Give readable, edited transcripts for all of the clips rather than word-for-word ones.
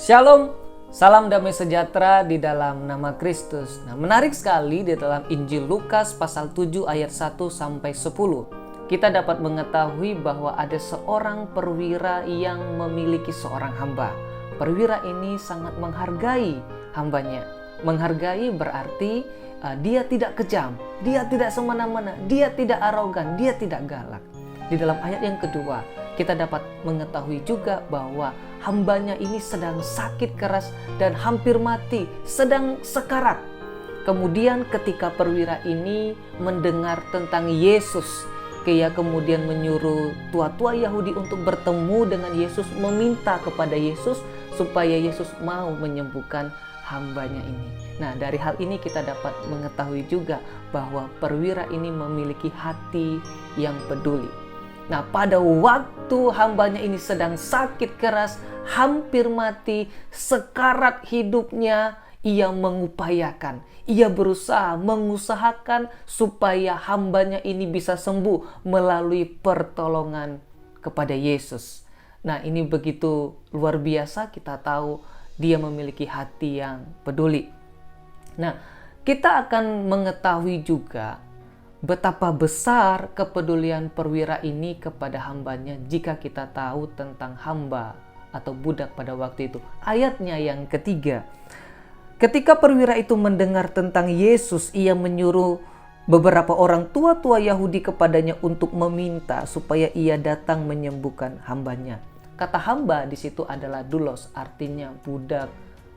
Shalom, salam damai sejahtera di dalam nama Kristus. Nah, menarik sekali di dalam Injil Lukas pasal 7 ayat 1 sampai 10. Kita dapat mengetahui bahwa ada seorang perwira yang memiliki seorang hamba. Perwira ini sangat menghargai hambanya. Menghargai berarti dia tidak kejam, dia tidak semena-mena, dia tidak arogan, dia tidak galak. Di dalam ayat yang kedua, kita dapat mengetahui juga bahwa hambanya ini sedang sakit keras dan hampir mati, sedang sekarat. Kemudian ketika perwira ini mendengar tentang Yesus, ia kemudian menyuruh tua-tua Yahudi untuk bertemu dengan Yesus, meminta kepada Yesus supaya Yesus mau menyembuhkan hambanya ini. Nah, dari hal ini kita dapat mengetahui juga bahwa perwira ini memiliki hati yang peduli. Nah, pada waktu hambanya ini sedang sakit keras, hampir mati, sekarat hidupnya, ia mengupayakan, ia berusaha mengusahakan supaya hambanya ini bisa sembuh melalui pertolongan kepada Yesus. Nah, ini begitu luar biasa, kita tahu dia memiliki hati yang peduli. Nah, kita akan mengetahui juga betapa besar kepedulian perwira ini kepada hambanya jika kita tahu tentang hamba atau budak pada waktu itu. Ayatnya yang ketiga, ketika perwira itu mendengar tentang Yesus, ia menyuruh beberapa orang tua-tua Yahudi kepadanya untuk meminta supaya ia datang menyembuhkan hambanya. Kata hamba di situ adalah doulos, artinya budak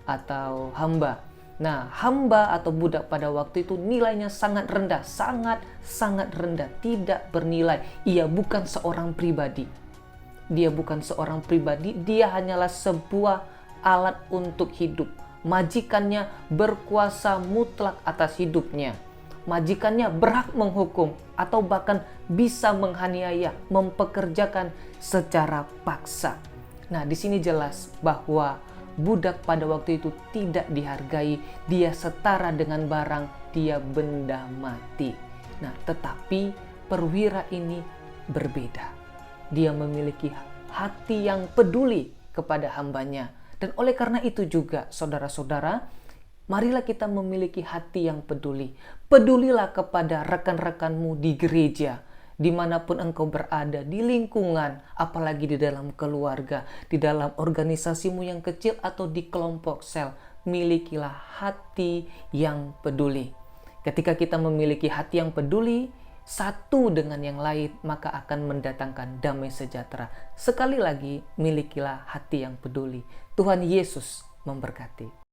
atau hamba. Nah, hamba atau budak pada waktu itu nilainya sangat rendah, sangat rendah, tidak bernilai. Ia bukan seorang pribadi. Dia hanyalah sebuah alat untuk hidup. Majikannya berkuasa mutlak atas hidupnya. Majikannya berhak menghukum atau bahkan bisa menghaniaya, mempekerjakan secara paksa. Nah, di sini jelas bahwa budak pada waktu itu tidak dihargai, dia setara dengan barang, dia benda mati. Nah, tetapi perwira ini berbeda. Dia memiliki hati yang peduli kepada hambanya. Dan oleh karena itu juga, saudara-saudara, marilah kita memiliki hati yang peduli. Pedulilah kepada rekan-rekanmu di gereja, dimanapun engkau berada, di lingkungan, apalagi di dalam keluarga, di dalam organisasimu yang kecil atau di kelompok sel, milikilah hati yang peduli. Ketika kita memiliki hati yang peduli, satu dengan yang lain, maka akan mendatangkan damai sejahtera. Sekali lagi, milikilah hati yang peduli. Tuhan Yesus memberkati.